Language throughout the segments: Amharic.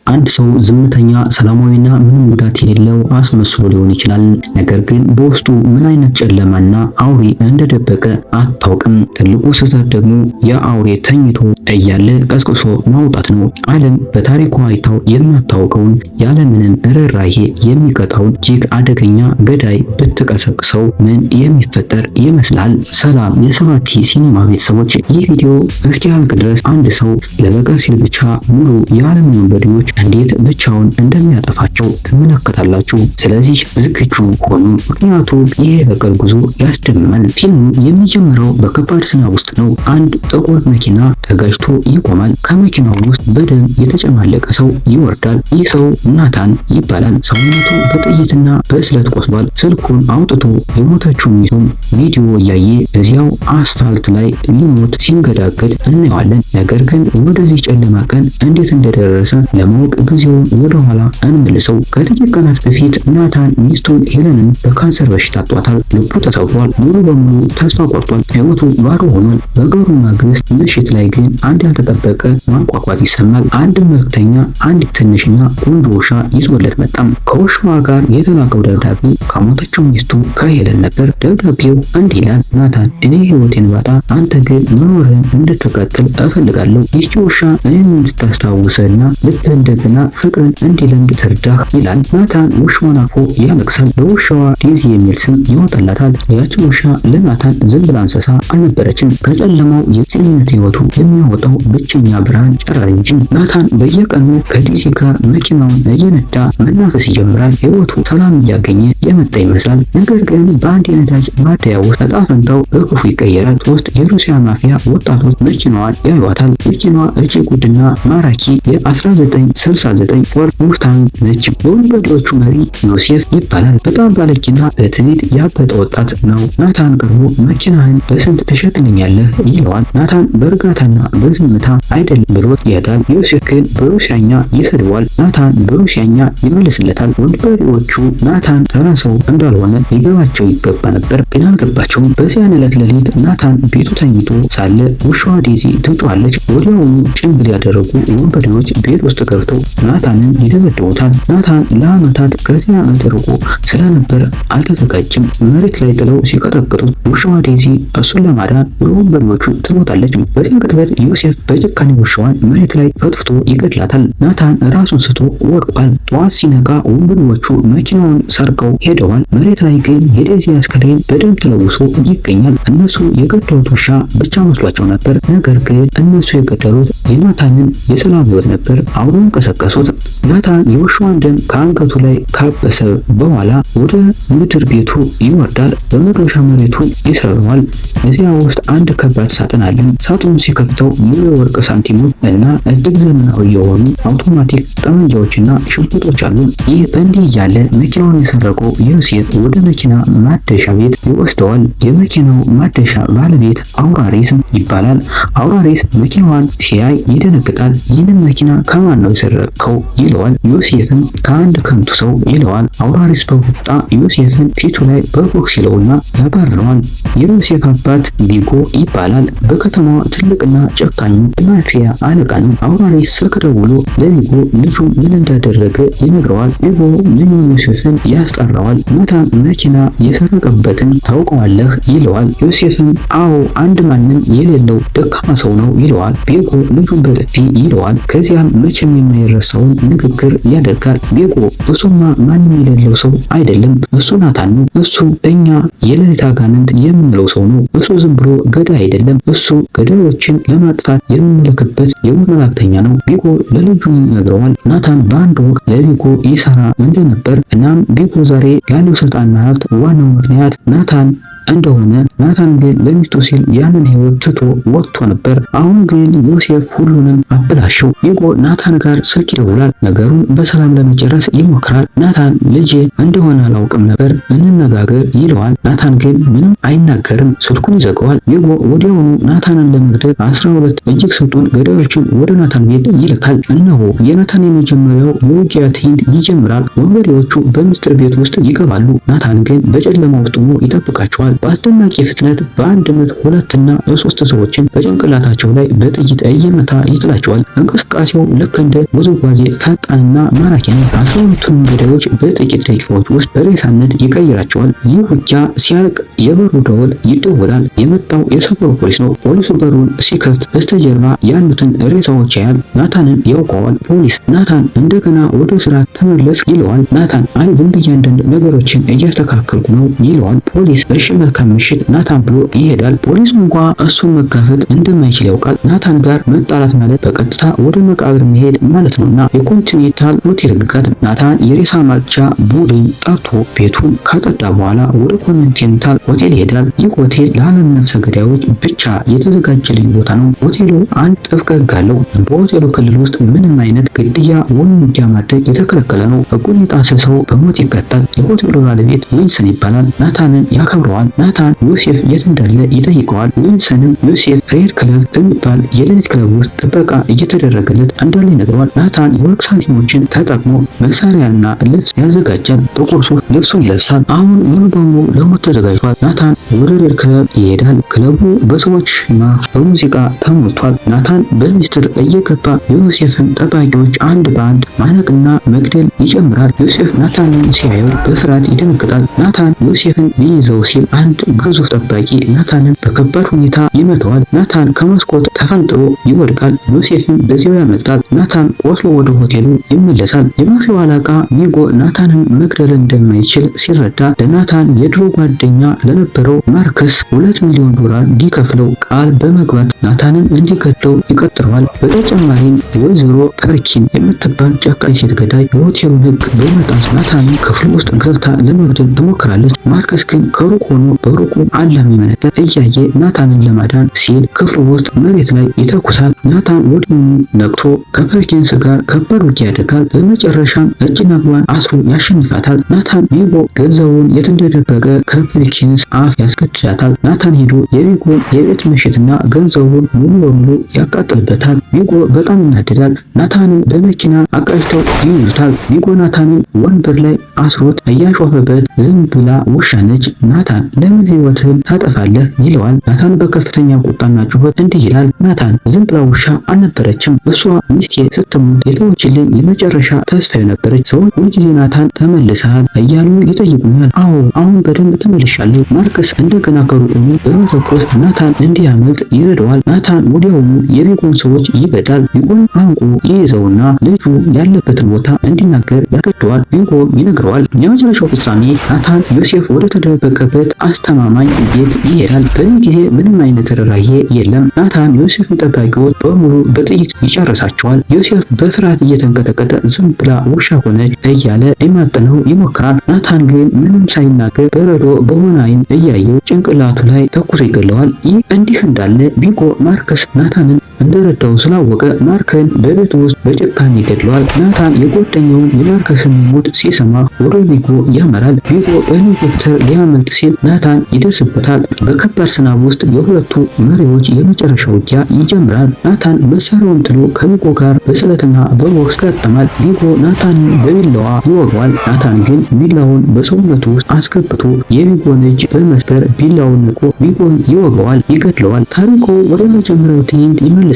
አንድ ሰው ዝምተኛ፣ ሰላማዊና ምንም ጉዳት የሌለው አስመስሎ ሊሆን ይችላል። ነገር ግን በውስጡ ምን አይነት ጨለማና አውሬ እንደደበቀ አታውቅም። ትልቁ ስህተት ደግሞ የአውሬ ተኝቶ እያለ ቀስቅሶ ማውጣት ነው። ዓለም በታሪኳ አይታው የማታውቀውን ያለምንም ርኅራኄ የሚቀጣውን እጅግ አደገኛ ገዳይ ብትቀሰቅሰው ምን የሚፈጠር ይመስላል? ሰላም የሰባቲ ሲኒማ ቤተሰቦች፣ ይህ ቪዲዮ እስኪያልቅ ድረስ አንድ ሰው ለበቀል ሲል ብቻ ሙሉ የዓለምን ወንበዴዎች እንዴት ብቻውን እንደሚያጠፋቸው ትመለከታላችሁ። ስለዚህ ዝግጁ ሆኑ፣ ምክንያቱም ይህ የበቀል ጉዞ ያስደምማል። ፊልሙ የሚጀምረው በከባድ ዝናብ ውስጥ ነው። አንድ ጥቁር መኪና ተጋጅቶ ይቆማል። ከመኪናው ውስጥ በደም የተጨማለቀ ሰው ይወርዳል። ይህ ሰው ናታን ይባላል። ሰውነቱ በጥይትና በስለት ቆስሏል። ስልኩን አውጥቶ የሞተችውን ሚስቱን ቪዲዮ እያየ እዚያው አስፋልት ላይ ሊሞት ሲንገዳገድ እናየዋለን። ነገር ግን ወደዚህ ጨለማ ቀን እንዴት እንደደረሰ ለማወቅ ጊዜውን ወደኋላ እንመልሰው። ከጥቂት ቀናት በፊት ናታን ሚስቱን ሄለንን በካንሰር በሽታ አጥቷታል። ልቡ ተሰብሯል። ሙሉ በሙሉ ተስፋ ቆርጧል። ሕይወቱ ባዶ ሆኗል። በገሩ ማግስት ምሽት ላይ ግን አንድ ያልተጠበቀ ማንቋቋት ይሰማል። አንድ መልክተኛ አንዲት ትንሽና ቆንጆ ውሻ ይዞለት መጣም። ከውሻዋ ጋር የተላከው ደብዳቤ ከሞተችው ሚስቱ ከሄለን ነበር። ደብዳቤው እንዲህ ይላል: ናታን፣ እኔ ሕይወቴን ባጣ አንተ ግን መኖርህን እንድትቀጥል እፈልጋለሁ። ይህች ውሻ እኔን እንድታስታውስህና ልብህ እንደገና ፍቅርን እንዲለምድ ትርዳህ ይላል። ናታን ውሻዋን አቅፎ ያለቅሳል። ለውሻዋ ዴዚ የሚል ስም ያወጣላታል። ያቺ ውሻ ለናታን ዝም ብላ እንስሳ አልነበረችም። ከጨለማው የብቸኝነት ሕይወቱ የሚያወጣው ብቸኛ ብርሃን ጨረር እንጂ። ናታን በየቀኑ ከዴዚ ጋር መኪናውን እየነዳ መናፈስ ይጀምራል። ሕይወቱ ሰላም እያገኘ የመጣ ይመስላል። ነገር ግን በአንድ የነዳጅ ማደያ ውስጥ ዕጣ ፈንታው በክፉ ይቀየራል። ሶስት የሩሲያ ማፊያ ወጣቶች መኪናዋን ያዩዋታል። መኪናዋ እጅግ ውድና ማራኪ የ1969 ፎርድ ሙስታንግ ነች። የወንበዴዎቹ መሪ ዮሴፍ ይባላል። በጣም ባለጌና በትዕቢት ያበጠ ወጣት ነው። ናታን ቀርቦ መኪናህን በስንት ትሸጥልኛለህ ይለዋል። ናታን በእርጋታና በዝምታ አይደለም ብሎት ይሄዳል። ዮሴፍ ግን በሩሲያኛ ይሰድበዋል። ናታን በሩሲያኛ ይመልስለታል። ወንበዴዎቹ ናታን ተራ ሰው እንዳልሆነ ሊገባቸው ይገባ ነበር፣ ግን አልገባቸውም። በዚያን ዕለት ሌሊት ናታን ቤቱ ተኝቶ ሳለ ውሻዋ ዴዚ ትጮኻለች። ወዲያውኑ ጭንብል ያደረጉ ወንበዴዎች ቤት ውስጥ ገብተው ናታንን ይደበድቡታል። ናታን ለዓመታት ከዚያ ዓመት ርቆ ስለነበር አልተዘጋጀም። መሬት ላይ ጥለው ሲቀጠቅጡት ውሻዋ ዴዚ እሱን ለማዳን ወደ ወንበዴዎቹ ትሮጣለች። በዚያ ቅጽበት ዮሴፍ በጭካኔ ውሻዋን መሬት ላይ ፈጥፍቶ ይገድላታል። ናታን ራሱን ስቶ ወድቋል። ጠዋት ሲነቃ ወንበዴዎቹ መኪናውን ሰርቀው ሄደዋል። መሬት ላይ ግን የዴዚ አስከሬን በደም ተለውሶ ይገኛል። እነሱ የገደሉት ውሻ ብቻ መስሏቸው ነበር። ነገር ግን እነሱ የገደሉት የናታንን የሰላም ሕይወት ነበር። አውሬውን ቀሰቀሱት። ናታን የውሻዋን ደም ከአንገቱ ላይ ካበሰ በኋላ ወደ ምድር ቤቱ ይወርዳል። በመዶሻ መሬቱን ይሰብረዋል። እዚያ ውስጥ አንድ ከባድ ሳጥን አለ። ሳጥኑን ሲከፍተው ሙሉ የወርቅ ሳንቲሞች እና እጅግ ዘመናዊ የሆኑ አውቶማቲክ ጠመንጃዎችና ሽጉጦች አሉ። ይህ በእንዲህ እያለ መኪናውን የሰረቀው ዮሴፍ ወደ መኪና ማደሻ ቤት ይወስደዋል። የመኪናው ማደሻ ባለቤት አውራሪስ ይባላል። አውራሪስ መኪናዋን ሲያይ ይደነግጣል። ይህንን መኪና ከማን ነው የሰረቀው ይለዋል። ዮሴፍን ከአንድ ከንቱ ሰው ይለዋል። አውራሪስ በቁጣ ዮሴፍን ፊቱ ላይ በቦክስ ይለውና ያባርረዋል። የዮሴፍ አባት ቢጎ ይባላል። በከተማዋ ትልቅና ጨካኙ የማፊያ አለቃ ነው። አውራሪስ ስልክ ደውሎ ለቢጎ ልጁ ምን እንዳደረገ ይነግረዋል። ቢጎ ልጁን ዮሴፍን ያስጠራዋል። ናታን መኪና የሰረቀበትን ታውቀዋለህ ይለዋል። ዮሴፍም አዎ፣ አንድ ማንም የሌለው ደካማ ሰው ነው ይለዋል። ቤጎ ልጁን በጥፊ ይለዋል። ከዚያም መቼም የማይረሳውን ንግግር ያደርጋል። ቤጎ እሱማ ማንም የሌለው ሰው አይደለም፣ እሱ ናታን ነው። እሱ እኛ የሌሊት አጋንንት የምንለው ሰው ነው። እሱ ዝም ብሎ ገዳይ አይደለም። እሱ ገዳዮችን ለማጥፋት የምንልክበት የሞት መላእክተኛ ነው። ቤጎ ለልጁ ይነግረዋል። ናታን በአንድ ወቅት ለቤጎ ይሰራ እንደነበር እናም ቤጎ ዛሬ ያለው ስልጣንና ሀብት ዋናው ምክንያት ናታን እንደሆነ፣ ናታን ግን ለሚስቱ ሲል ያንን ሕይወት ትቶ ወጥቶ ነበር። አሁን ግን ዮሴፍ ሁሉንም አበላሸው። ቤጎ ናታን ጋር ስልክ ይደውላል። ነገሩን በሰላም ለመጨረስ ይሞክራል። ናታን ልጄ እንደሆነ አላውቅም ነበር፣ እንነጋገር ይለዋል። ናታን ግን ምንም አይናገርም፣ ስልኩን ይዘጋዋል። ቤጎ ወዲያውኑ ናታንን ለመግደል 12 እጅግ ስልጡን ገዳዮችን ወደ ናታን ቤት ይልካል። እነሆ የናታን የመጀመሪያው የውጊያ ትዕይንት ይጀምራል። ወንበዴዎቹ በምስጢር ቤት ውስጥ ይገባሉ። ናታን ግን በጨለማ ውስጥ ሆኖ ይጠብቃቸዋል። በአስደናቂ ፍጥነት በአንድ ምት 2 እና 3 ሰዎችን በጭንቅላታቸው ላይ በጥይት እየመታ ይጥላቸዋል። እንቅስቃሴው ልክ እንደ ውዝዋዜ ፈጣንና ማራኪ ነው። 12ቱን ገዳዮች በጥቂት ደቂቃዎች ውስጥ በሬሳነት ይቀይራቸዋል። ይህ ውጊያ ሲያልቅ የበሩ ደወል ይደወላል። የመጣው የሰፈሩ ፖሊስ ነው። ፖሊሱ በሩን ሲከፍት በስተጀርባ ያሉትን ሬሳዎች ያያል። ናታንን ያውቀዋል። ፖሊስ ናታን እንደገና ወደ ስራ ተመለስ ይለዋል። ናታን አይ ዝም ብዬ አንዳንድ ነገሮችን እያስተካከልኩ ነው ይለዋል። ፖሊስ እሺ መልካም ምሽት ናታን ብሎ ይሄዳል። ፖሊሱ እንኳ እሱን መጋፈጥ እንደማይችል ያውቃል። ናታን ጋር መጣላት ማለት በቀጥታ ወደ መቃብር መሄድ ማለት ነውና የኮንቲኔንታል ሆቴል ግጋት ናታን የሬሳ ማጽጃ ቡድን ጠርቶ ቤቱን ካጠዳ በኋላ ወደ ኮንቲኔንታል ሆቴል ይሄዳል። ይህ ሆቴል ለዓለም ነፍሰ ገዳዮች ብቻ የተዘጋጀ ልዩ ቦታ ነው። ሆቴሉ አንድ ጥብቅ ሕግ አለው። በሆቴሉ ክልል ውስጥ ምንም አይነት ግድያ ወይም ውጊያ ማድረግ የተከለከለ ነው። ሕጉን የጣሰ ሰው በሞት ይቀጣል። የሆቴሉ ባለቤት ዊንሰን ይባላል። ናታንን ያከብረዋል። ናታን ዮሴፍ የት እንዳለ ይጠይቀዋል። ዊንሰንም ዮሴፍ ሬድ ክለብ የሚባል የሌሊት ክለብ ውስጥ ጥበቃ እየተደረገለት እንዳለ ይነግረዋል። ናታን የወርቅ ሳንቲሞችን ተጠቅሞ መሳሪያና ልብስ ያዘጋጃል። ጥቁር ሱፍ ልብሱን ይለብሳል። አሁን ሙሉ በሙሉ ለሞት ተዘጋጅቷል። ናታን ወደ ሬድ ክለብ ይሄዳል። ክለቡ በሰዎችና በሙዚቃ ተሞልቷል። ናታን በሚስጥር እየገባ የዮሴፍን ጠባቂዎች አንድ በአንድ ማነቅና መግደል ይጀምራል። ዮሴፍ ናታንን ሲያየው በፍርሃት ይደነግጣል። ናታን ዮሴፍን ሊይዘው ሲል አንድ ግዙፍ ጠባቂ ናታንን በከባድ ሁኔታ ይመታዋል። ናታን ከመስኮት ተፈንጥሮ ይወድቃል። ዮሴፍን በዚያው ያመልጣል። ናታን ቆስሎ ወደ ሆቴሉ ይመለሳል። የማፊያው አለቃ ሚጎ ናታንን መግደል እንደማይችል ሲረዳ ለናታን የድሮ ጓደኛ ለነበረው ማርከስ $2 ሚሊዮን እንዲከፍለው ቃል በመግባት ናታንን እንዲገድለው ይቀጥረዋል። በተጨማሪም ወይዘሮ ፐርኪን የምትባል ጨካኝ ሴት ገዳይ የሆቴሉን ሕግ በመጣስ ናታንን ክፍል ውስጥ ገብታ ለመግደል ትሞክራለች። ማርከስ ግን ከሩቅ ሆኖ በሩቁ አላሚ መነጽር እያየ ናታንን ለማዳን ሲል ክፍሉ ውስጥ መሬት ላይ ይተኩሳል። ናታን ወዲያውኑ ነቅቶ ከፐርኪንስ ጋር ከባድ ውጊያ ያደርጋል። በመጨረሻም እጅና እግሯን አስሮ ያሸንፋታል። ናታን ቪጎ ገንዘቡን የት እንደደበቀ ከፐርኪንስ አፍ ያስገድዳታል። ናታን ሄዶ የቪጎን የቤት ምሽትና ገንዘቡን ሙሉ በሙሉ ያቃጥልበታል። ቪጎ በጣም ይናደዳል። ናታንን በመኪና አቃጅተው ይይዙታል። ቪጎ ናታንን ወንበር ላይ አስሮት እያሾፈበት ዝም ብላ ውሻ ነች፣ ናታን ለምን ህይወትህን ታጠፋለህ ይለዋል። ናታን በከፍተኛ ቁጣና ጩኸት እንዲህ ይላል፣ ናታን ዝም ብላ ውሻ አልነበረችም። እሷ ሚስቴ ስትሞት የተወችልኝ የመጨረሻ ተስፋዬ ነበረች። ሰዎች ሁልጊዜ ናታን ተመልሰሃል እያሉ ይጠይቁኛል። አዎ አሁን በደንብ ተመልሻለሁ። ማርከስ እንደገና ከሩቁ በመተኮስ ናታን እንዲያመልጥ ይረዳዋል። ናታን ወዲያውኑ የቪጎን ሰዎች ይገዳል። ቪጎን አንቆ ይይዘውና ልጁ ያለበትን ቦታ እንዲናገር ያገደዋል። ቪጎ ይነግረዋል። የመጨረሻው ፍጻሜ ናታን ዮሴፍ ወደ ተደበቀበት አስተማማኝ ቤት ይሄዳል። በዚህ ጊዜ ምንም አይነት ርኅራኄ የለም። ናታን ዮሴፍን ጠባቂዎች በሙሉ በጥይት ይጨርሳቸዋል። ዮሴፍ በፍርሃት እየተንቀጠቀጠ ዝም ብላ ውሻ ሆነች እያለ ሊማጠነው ይሞክራል። ናታን ግን ምንም ሳይናገር በረዶ በሆነ አይን እያየው ጭንቅላቱ ላይ ተኩሶ ይገለዋል። ይህ እንዲህ እንዳለ ቪጎ ማርከስ ናታንን እንደረዳው ስላወቀ ማርከን በቤቱ ውስጥ በጭካኔ ይገድለዋል። ናታን የጓደኛውን የማርከስን ሞት ሲሰማ ወደ ቪጎ ያመራል። ቪጎ በሄሊኮፕተር ሊያመልጥ ሲል ናታን ይደርስበታል። በከባድ ዝናብ ውስጥ የሁለቱ መሪዎች የመጨረሻ ውጊያ ይጀምራል። ናታን መሳሪያውን ጥሎ ከቪጎ ጋር በስለትና በቦክስ ይጋጠማል። ቪጎ ናታንን በቢላዋ ይወገዋል። ናታን ግን ቢላውን በሰውነቱ ውስጥ አስገብቶ የቪጎን እጅ በመስበር ቢላውን ንቆ ቪጎን ይወገዋል፣ ይገድለዋል። ታሪኩ ወደ መጀመሪያው ትዕይንት ይመልሰናል።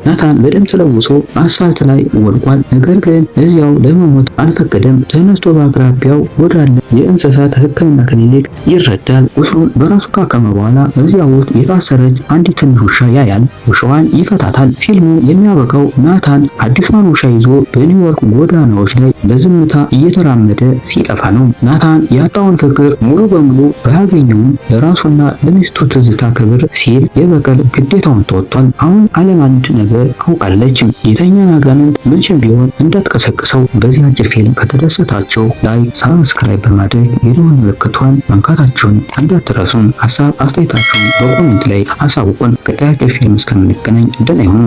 ናታን በደም ተለውሶ አስፋልት ላይ ወድቋል። ነገር ግን እዚያው ለመሞት አልፈቀደም። ተነስቶ በአቅራቢያው ወዳለ የእንስሳት ሕክምና ክሊኒክ ይረዳል። ቁስሉን በራሱ ካከመ በኋላ እዚያ ውስጥ የታሰረች አንዲት ትንሽ ውሻ ያያል። ውሻዋን ይፈታታል። ፊልሙ የሚያበቃው ናታን አዲሷን ውሻ ይዞ በኒውዮርክ ጎዳናዎች ላይ በዝምታ እየተራመደ ሲጠፋ ነው። ናታን ያጣውን ፍቅር ሙሉ በሙሉ ባያገኘውም ለራሱና ለሚስቱ ትዝታ ክብር ሲል የበቀል ግዴታውን ተወጥቷል። አሁን ዓለም አንድ ነገር አውቃለች። የተኛን አጋንንት መቼም ቢሆን እንዳትቀሰቅሰው። በዚህ አጭር ፊልም ከተደሰታችሁ ላይክ፣ ሳብስክራይብ በማድረግ የደወል ምልክቷን መንካታችሁን እንዳትረሱም። ሀሳብ አስተያየታችሁን በኮሜንት ላይ አሳውቁን። ቀጣይ ፊልም እስከምንገናኝ ደህና ይሁኑ።